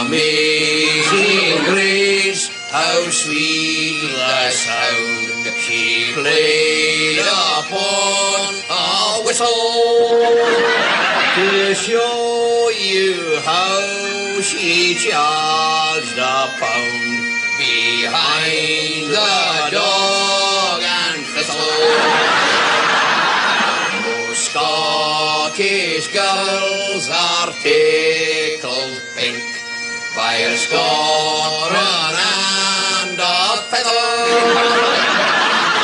Amazing grace, how sweet the sound. She played upon a whistle to show you how she charged a pound behind the dog and thistle. Scottish girls are tickled pink by a scorn and a feather.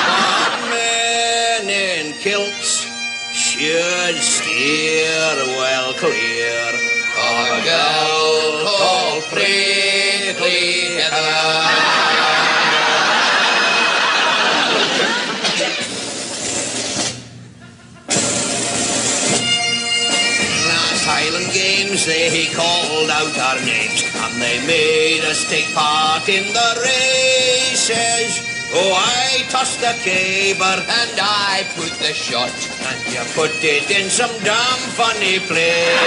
But men in kilts should steer well clear of a girl called Prickly Heather. Highland Games, they called out our names and they made us take part in the races. Oh, I tossed the caber and I put the shot, and you put it in some damn funny place.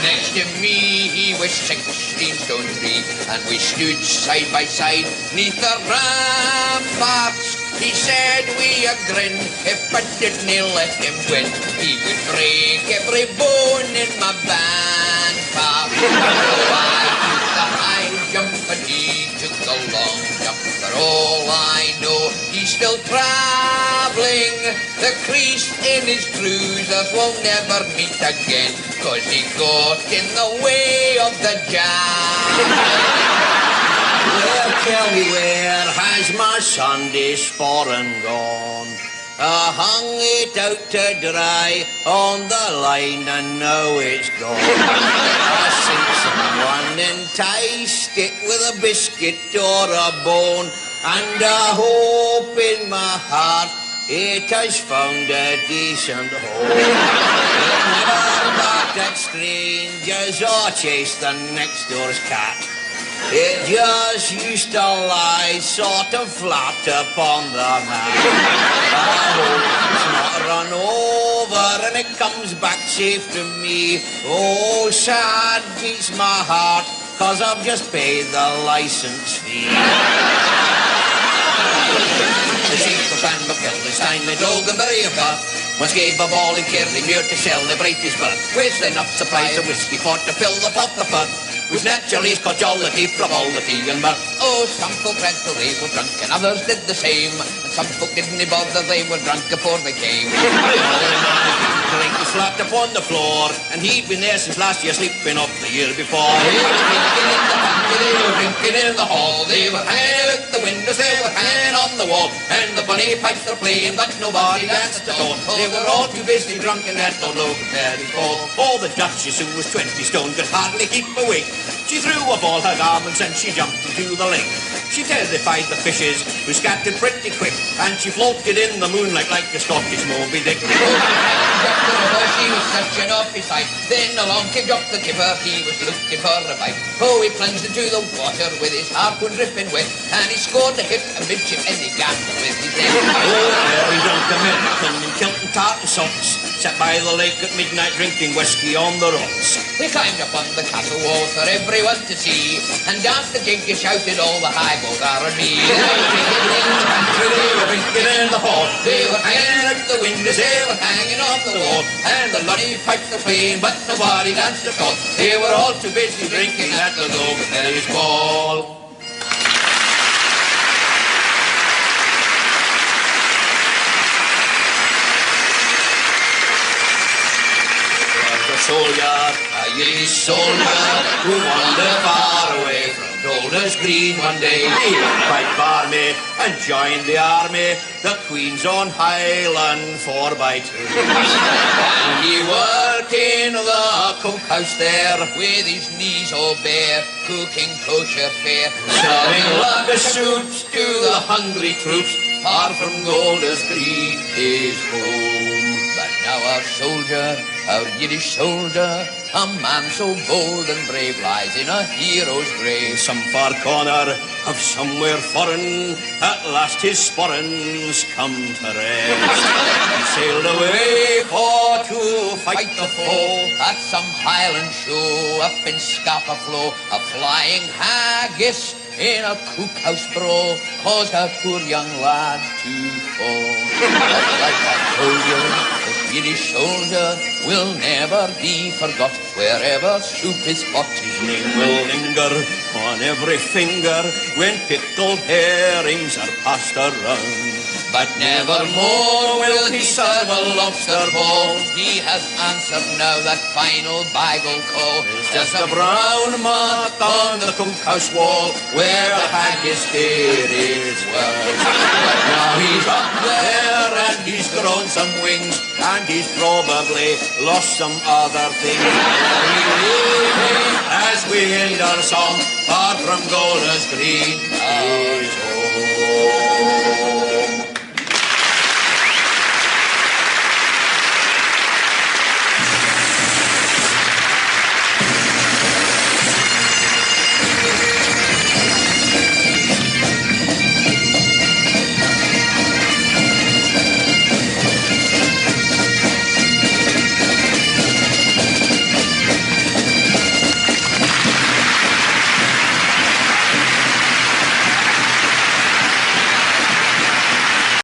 Next to me he was 16 stone 3, and we stood side by side neath the ramparts. He said we a grin, if I didn't let him win, he would break every bone in my band pop. So I took the high jump and he took the long jump. For all I know, he's still travelling. The crease in his trousers will never meet again, 'cause he got in the way of the jam. Well, tell me, where has my Sunday sporran gone? I hung it out to dry on the line and now it's gone. I think someone enticed it with a biscuit or a bone, and I hope in my heart it has found a decent home. It never barked at strangers or chased the next door's cat. It just used to lie sort of flat upon the mat. I hope it's not run over and it comes back safe to me. Oh, sad beats my heart, 'cause I've just paid the license fee. The sheep and the Philistine, the dog and the Bath. Once gave a ball in Kirriemuir to celebrate his birth, with enough supplies of whiskey for to fill the pot of fun. Was naturally caught jollity from all the tea and mirth. Oh, some folk read till they were drunk and others did the same, and some folk didn't bother, they were drunk before they came. The only man who drink was flat upon the floor, and he'd been there since last year, sleeping up the year before. They were drinking in the pantry, they were drinking in the hall, they were hanging out the windows, they were hanging on the wall, and the bunny pipes were playing, but nobody danced at all. They were all too busy drunk and had no very fall. Oh, the Duchess, who was 20 stone, could hardly keep awake. She threw up all her garments and she jumped into the lake. She terrified the fishes, who scattered pretty quick, and she floated in the moonlight like a Scottish Moby Dick. She was such an awful sight. Then along came Jock the Kipper, he was looking for a bite. Oh, he plunged into the water with his harpoon dripping wet, and he scored a hit amidship and he gambled with his head. Oh, very drunk American in kilt and tartan socks, sat by the lake at midnight drinking whiskey on the rocks. He climbed up on the castle wall for everyone to see, and danced the jig, he shouted, all the highballs are on me. They were drinking in the pantry, they were drinking in the hall, they were hanging out the windows, they were hanging on the wall, and the Ronnies pipes were playing, but nobody danced at all. They were all too busy drinking at the Logan Ball. Soldier, a Yiddish soldier, who wandered far away from Golders Green one day. He fight for me and joined the army, the Queen's Own Highland 4x2. And he worked in the cookhouse there, with his knees all bare, cooking kosher fare, serving lager soups to the hungry troops, far from Golders Green, his home. But Now our soldier, our Yiddish soldier, a man so bold and brave, lies in a hero's grave. Some far corner of somewhere foreign, at last his sporrans come to rest. He sailed away for to fight the foe at some Highland show up in Scapa Flow. A flying haggis in a cookhouse bro caused a poor young lad to fall. But like I told you, the Yiddish soldier will never be forgot. Wherever soup is hot, his name will linger on every finger when pickled herrings are passed around. But nevermore will he serve a lobster ball. He has answered now that final Bible call. It's just a brown mark on the cookhouse wall where the haggis dairies were. But now he's up there and he's grown some wings, and he's probably lost some other things. As we end our song, far from Golders Green, our home.